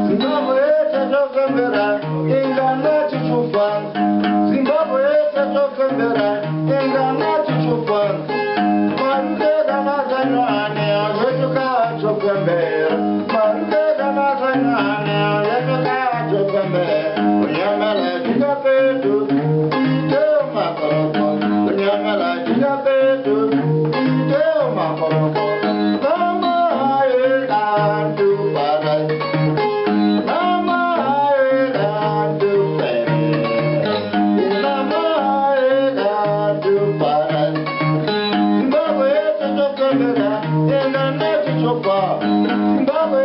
Zimbabwe tatokembera ingana tichufa. Zimbabwe tatokembera ingana tichufa. Mandela mazanane awetuka tokembera. Mandela mazanane awetuka tokembera. Unyamala jikapetu teo makoroko. Unyamala jikapetu teo makoroko. Zimbabwe,